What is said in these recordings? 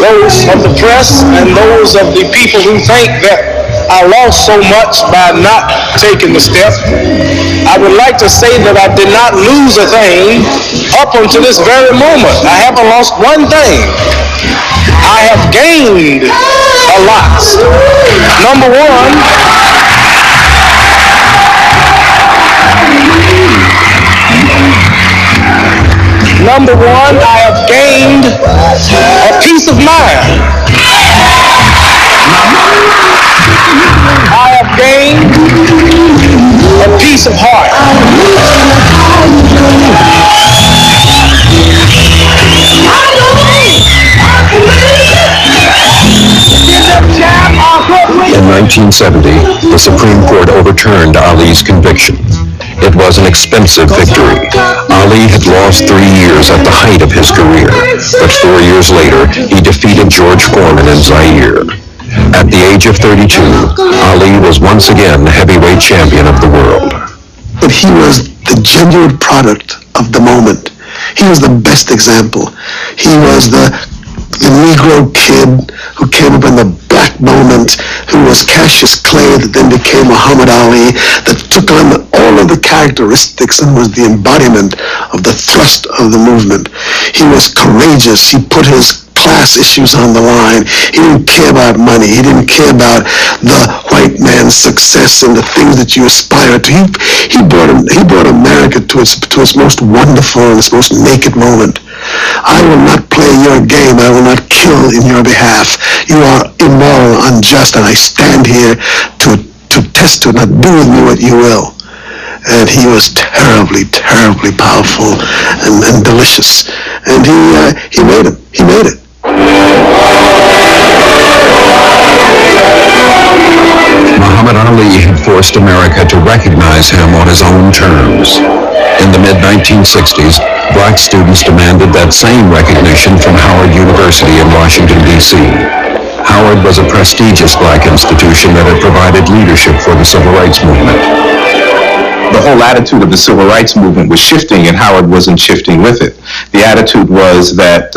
those of the press and those of the people who think that I lost so much by not taking the step, I would like to say that I did not lose a thing up until this very moment. I haven't lost one thing. I have gained a lot. Number one, I have gained a peace of mind. I have gained a peace of heart. In 1970, the Supreme Court overturned Ali's conviction. It was an expensive victory. Ali had lost 3 years at the height of his career, but 4 years later, he defeated George Foreman in Zaire. At the age of 32, Ali was once again heavyweight champion of the world. But he was the genuine product of the moment. He was the best example. He was the Negro kid who came up in the black moment, who was Cassius Clay, that then became Muhammad Ali, that took on all of the characteristics and was the embodiment of the thrust of the movement. He was courageous. He put his class issues on the line. He didn't care about money. He didn't care about the white man's success and the things that you aspire to. He brought America to its most wonderful and its most naked moment. I will not play your game. I will not kill in your behalf. You are immoral, unjust, and I stand here to test to not do with me what you will. And he was terribly, terribly powerful and delicious. And he made it. He made it. Muhammad Ali had forced America to recognize him on his own terms. In the mid-1960s, black students demanded that same recognition from Howard University in Washington, D.C. Howard was a prestigious black institution that had provided leadership for the civil rights movement. The whole attitude of the civil rights movement was shifting, and Howard wasn't shifting with it. The attitude was that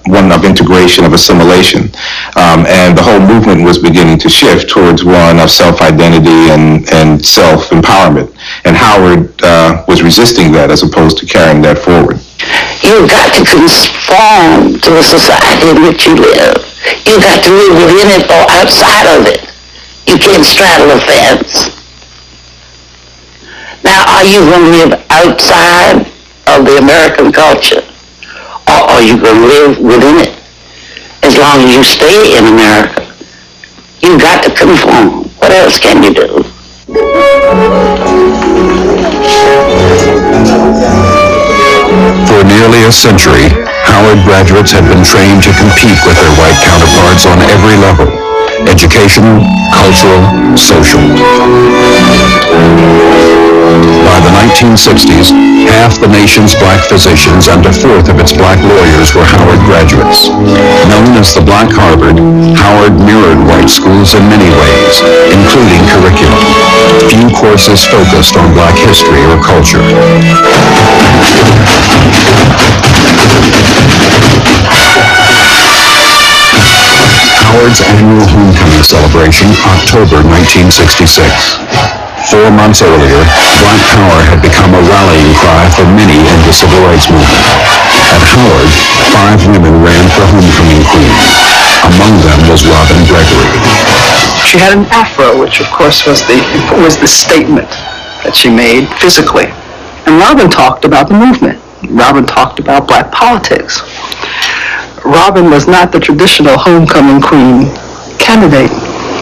one of integration, of assimilation, and the whole movement was beginning to shift towards one of self-identity and self-empowerment. And Howard was resisting that as opposed to carrying that forward. You've got to conform to the society in which you live. You've got to live within it or outside of it. You can't straddle a fence. Now, are you going to live outside of the American culture, or are you going to live within it? As long as you stay in America, you've got to conform. What else can you do? For nearly a century, Howard graduates had been trained to compete with their white counterparts on every level: educational, cultural, social. By the 1960s, half the nation's black physicians and a fourth of its black lawyers were Howard graduates. Known as the Black Harvard, Howard mirrored white schools in many ways, including curriculum. Few courses focused on black history or culture. Howard's annual homecoming celebration, October 1966. 4 months earlier, Black Power had become a rallying cry for many in the civil rights movement. At Howard, 5 women ran for homecoming queen. Among them was Robin Gregory. She had an afro, which of course was the statement that she made physically. And Robin talked about the movement. Robin talked about black politics. Robin was not the traditional homecoming queen candidate.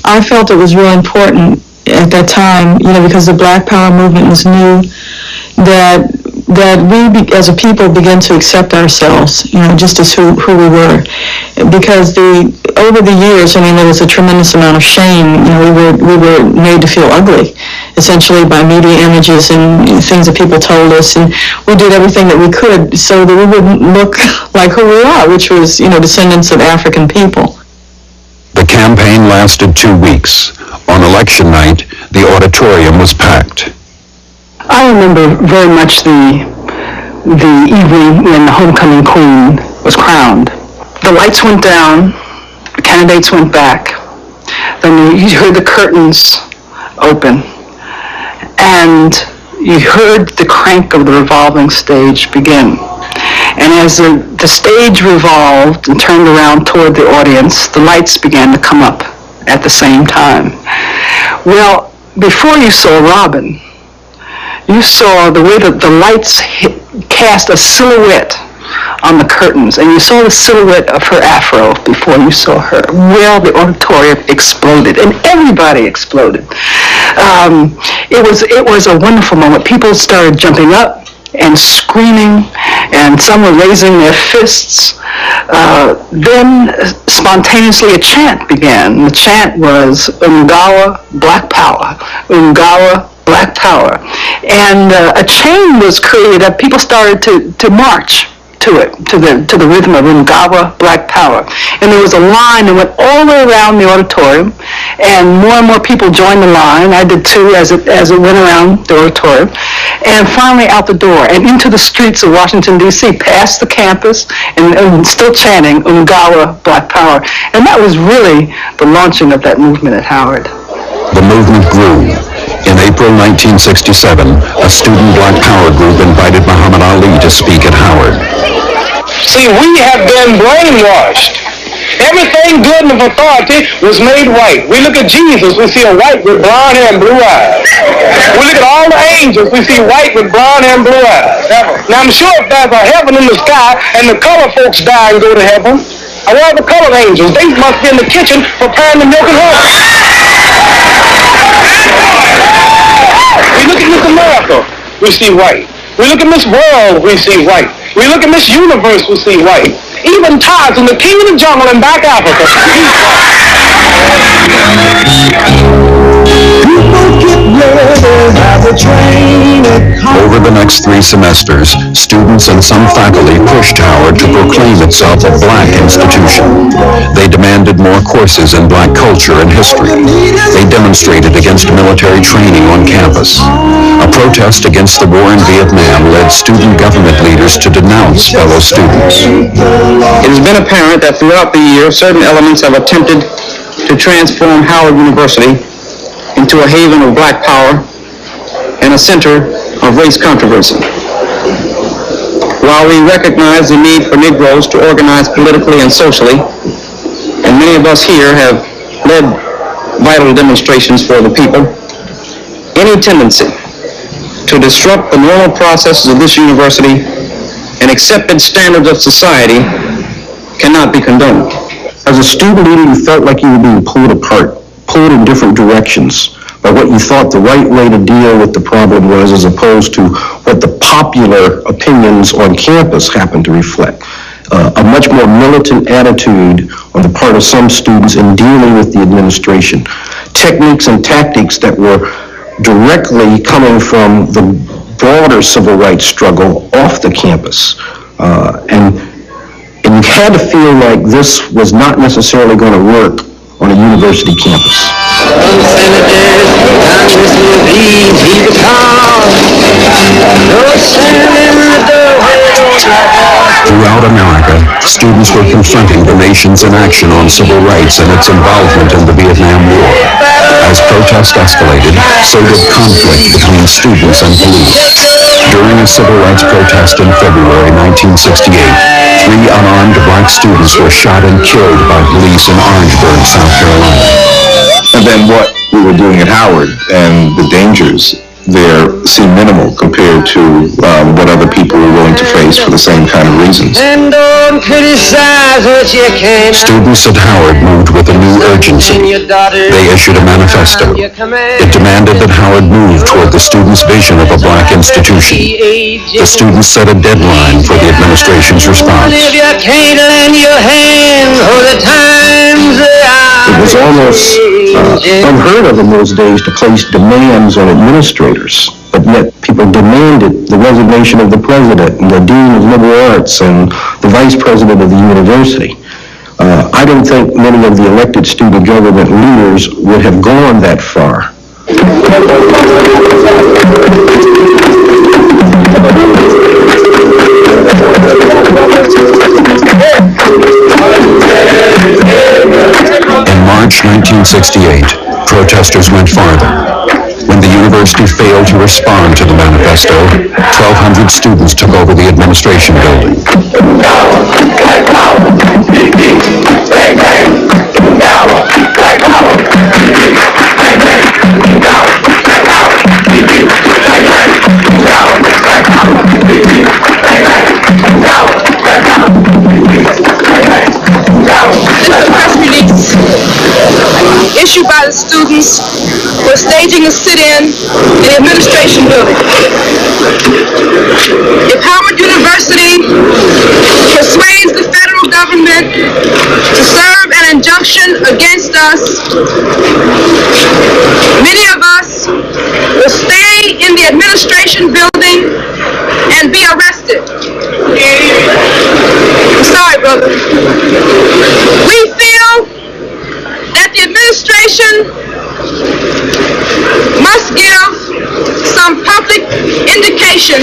I felt it was really important at that time, because the Black Power movement was new, that we as a people began to accept ourselves, just as who we were. Because over the years, there was a tremendous amount of shame. We were made to feel ugly, essentially, by media images and things that people told us, and we did everything that we could so that we wouldn't look like who we are, which was, descendants of African people. The campaign lasted 2 weeks. On election night, the auditorium was packed. I remember very much the evening when the homecoming queen was crowned. The lights went down, candidates went back. Then you heard the curtains open, and you heard the crank of the revolving stage begin. And as the stage revolved and turned around toward the audience, the lights began to come up at the same time. Well, before you saw Robin, you saw the way that the lights cast a silhouette on the curtains, and you saw the silhouette of her afro before you saw her. Well, the auditorium exploded, and everybody exploded. It was a wonderful moment. People started jumping up and screaming, and some were raising their fists. Then spontaneously a chant began. The chant was Ungawa Black Power, Ungawa Black Power. And a chain was created. People started to march to it, to the rhythm of Ungawa Black Power. And there was a line that went all the way around the auditorium, and more people joined the line. I did too, as it went around the auditorium. And finally out the door and into the streets of Washington, D.C., past the campus, and still chanting Ungawa Black Power. And that was really the launching of that movement at Howard. The movement grew. In April 1967, a student Black Power group invited Muhammad Ali to speak at Howard. See, we have been brainwashed. Everything good and of authority was made white. We look at Jesus, we see a white with blonde hair and blue eyes. We look at all the angels, we see white with blonde hair and blue eyes. Now I'm sure if there's a heaven in the sky and the color folks die and go to heaven, where are the colored angels? They must be in the kitchen preparing the milk and honey. We look at Miss America, we see white. We look at Miss World, we see white. We look at Miss Universe, we see white. Even Tarzan, the king of the jungle in back Africa. Over the next 3 semesters, students and some faculty pushed Howard to proclaim itself a black institution. They demanded more courses in black culture and history. They demonstrated against military training on campus. A protest against the war in Vietnam led student government leaders to denounce fellow students. It has been apparent that throughout the year, certain elements have attempted to transform Howard University into a haven of black power and a center of race controversy. While we recognize the need for Negroes to organize politically and socially, and many of us here have led vital demonstrations for the people, any tendency to disrupt the normal processes of this university and accepted standards of society cannot be condoned. As a student leader, you felt like you were being pulled apart, pulled in different directions by what you thought the right way to deal with the problem was, as opposed to what the popular opinions on campus happened to reflect. A much more militant attitude on the part of some students in dealing with the administration. Techniques and tactics that were directly coming from the broader civil rights struggle off the campus. And you had to feel like this was not necessarily going to work on a university campus. Throughout America, students were confronting the nation's inaction on civil rights and its involvement in the Vietnam War. As protests escalated, so did conflict between students and police. During a civil rights protest in February 1968, 3 unarmed black students were shot and killed by police in Orangeburg, South Carolina. And then what we were doing at Howard and the dangers there seem minimal compared to what other people were willing to face for the same kind of reasons. Students at Howard moved with a new urgency. They issued a manifesto. It demanded that Howard move toward the students' vision of a black institution. The students set a deadline for the administration's response. It was almost unheard of in those days to place demands on administrators, but yet people demanded the resignation of the president and the dean of liberal arts and the vice president of the university. I don't think many of the elected student government leaders would have gone that far. 1968, protesters went farther. When the university failed to respond to the manifesto, 1,200 students took over the administration building. Issued by the students for staging a sit-in in the administration building. If Howard University persuades the federal government to serve an injunction against us, many of us will stay in the administration building and be arrested. I'm sorry, brother. We feel that the administration must give some public indication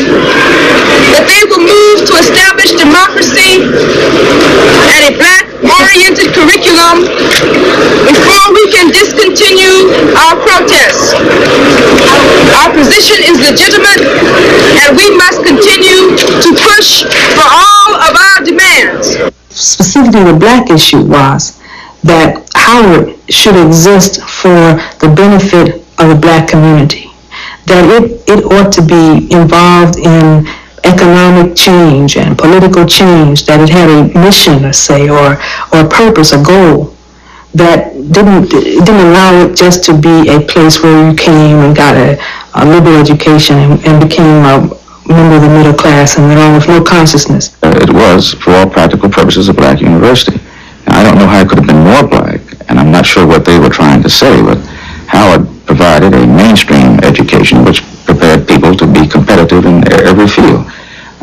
that they will move to establish democracy and a black-oriented curriculum before we can discontinue our protests. Our position is legitimate, and we must continue to push for all of our demands. Specifically, the black issue was that Howard should exist for the benefit of the black community, that it ought to be involved in economic change and political change, that it had a mission, let's say, or a purpose, a goal, that didn't allow it just to be a place where you came and got a liberal education and became a member of the middle class and went on with no consciousness. It was, for all practical purposes, a black university. I don't know how it could have been more black, and I'm not sure what they were trying to say, but Howard provided a mainstream education which prepared people to be competitive in every field.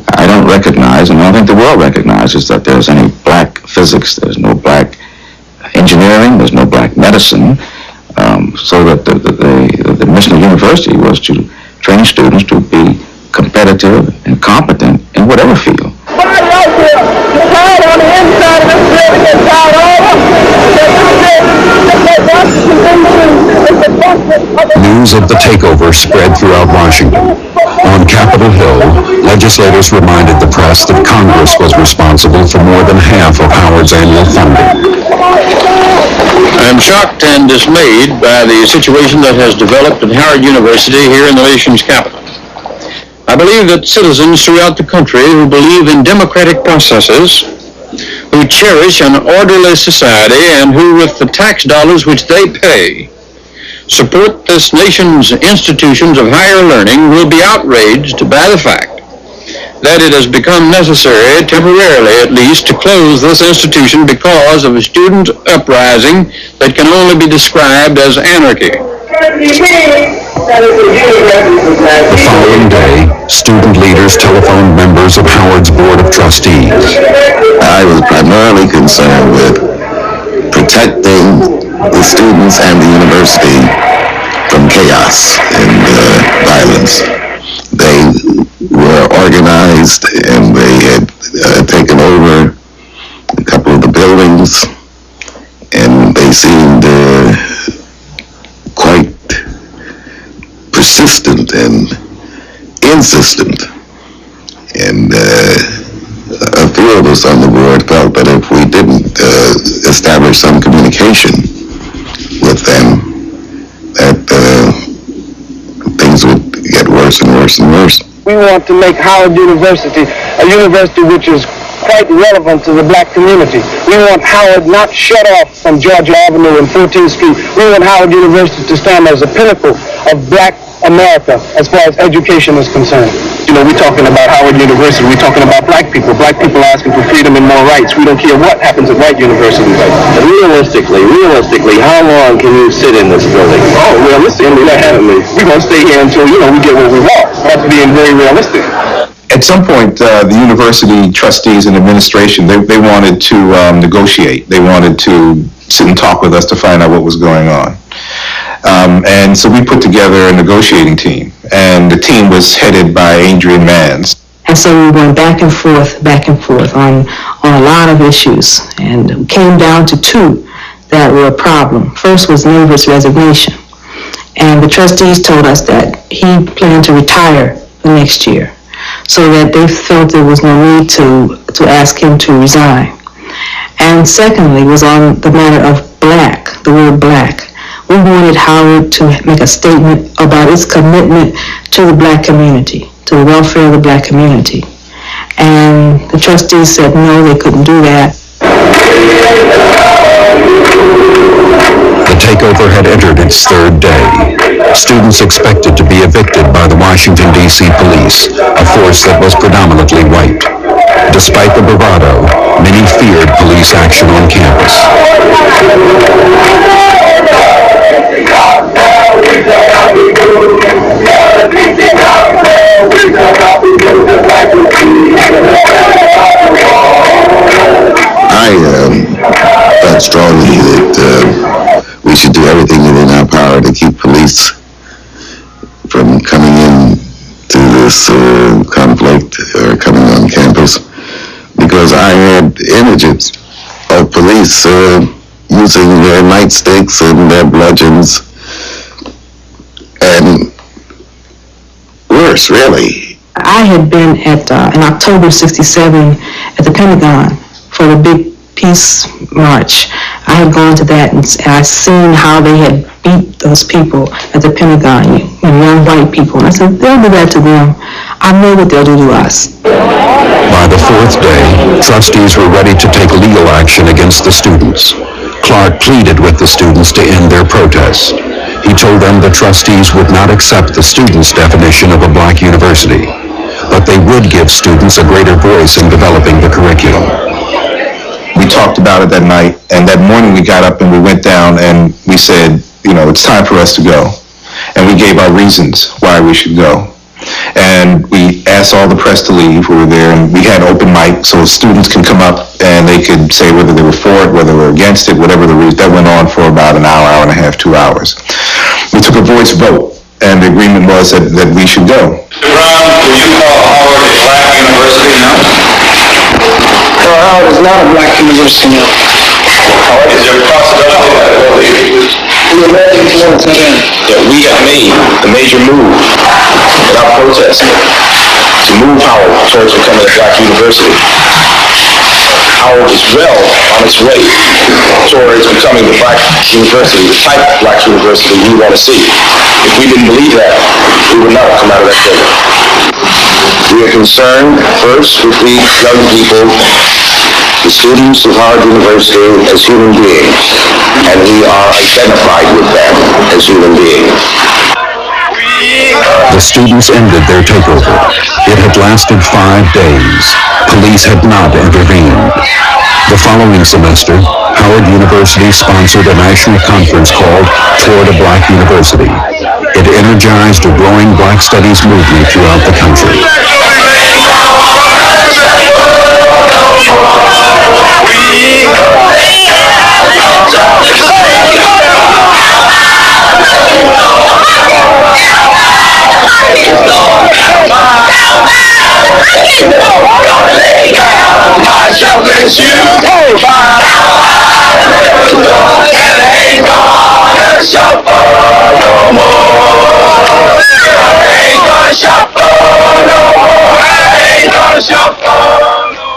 I don't recognize, and I don't think the world recognizes, that there's any black physics, there's no black engineering, there's no black medicine, so that the mission of the university was to train students to be competitive and competent in whatever field. News of the takeover spread throughout Washington. On Capitol Hill, legislators reminded the press that Congress was responsible for more than half of Howard's annual funding. I am shocked and dismayed by the situation that has developed at Howard University here in the nation's capital. I believe that citizens throughout the country who believe in democratic processes, who cherish an orderly society, and who, with the tax dollars which they pay, support this nation's institutions of higher learning, will be outraged by the fact that it has become necessary, temporarily at least, to close this institution because of a student uprising that can only be described as anarchy. The following day, student leaders telephoned members of Howard's Board of Trustees. I was primarily concerned with protecting the students and the university from chaos and violence. They were organized and they had taken over a couple of the buildings, and they seemed quite persistent and insistent. And a few of us on the board felt that if we didn't establish some communication with them, that things would get worse and worse and worse. We want to make Howard University a university which is quite relevant to the black community. We want Howard not shut off from Georgia Avenue and 14th Street. We want Howard University to stand as a pinnacle of black America as far as education is concerned. You know, we're talking about Howard University. We're talking about black people. Black people are asking for freedom and more rights. We don't care what happens at white universities. Realistically, how long can you sit in this building? Oh, realistically, we're going to stay here until, we get what we want. That's being very realistic. At some point, the university trustees and administration, they wanted to negotiate. They wanted to sit and talk with us to find out what was going on. And so we put together a negotiating team, and the team was headed by Adrian Mans. And so we went back and forth on a lot of issues, and came down to two that were a problem. First was Neighbor's resignation. And the trustees told us that he planned to retire the next year, so that they felt there was no need to ask him to resign. And secondly was on the matter of black, the word black. We wanted Howard to make a statement about its commitment to the black community, to the welfare of the black community. And the trustees said no, they couldn't do that. The takeover had entered its third day. Students expected to be evicted by the Washington, D.C. police, a force that was predominantly white. Despite the bravado, many feared police action on campus. I thought strongly that we should do everything within our power to keep police from coming in to this conflict or coming on campus, because I had images of police using their nightsticks and their bludgeons, and worse, really. I had been at, in October '67 at the Pentagon for the big peace march. I had gone to that and I seen how they had beat those people at the Pentagon, young white people. And I said, they'll do that to them. I know what they'll do to us. By the fourth day, trustees were ready to take legal action against the students. Clark pleaded with the students to end their protests. He told them the trustees would not accept the students' definition of a black university, but they would give students a greater voice in developing the curriculum. We talked about it that night, and that morning we got up and we went down and we said, it's time for us to go. And we gave our reasons why we should go. And we asked all the press to leave who were there, and we had open mic so students can come up and they could say whether they were for it, whether they were against it, whatever the reason. That went on for about an hour, hour and a half, 2 hours. We took a voice vote, and the agreement was that we should go. Mr. Brown, would you call Howard a black university now? No, Howard is not a black university now. Howard, is there a possibility that it will be? The Americans want to in. That we have made the major move in our protest to move Howard towards becoming a black university. Howard is well on its way towards becoming the black university, the type of black university we want to see. If we didn't believe that, we would not have come out of that building. We are concerned first with the young people, the students of Howard University, as human beings, and we are identified with them as human beings. The students ended their takeover. It had lasted 5 days. Police had not intervened. The following semester, Howard University sponsored a national conference called Toward a Black University. It energized a growing Black Studies movement throughout the country. Shop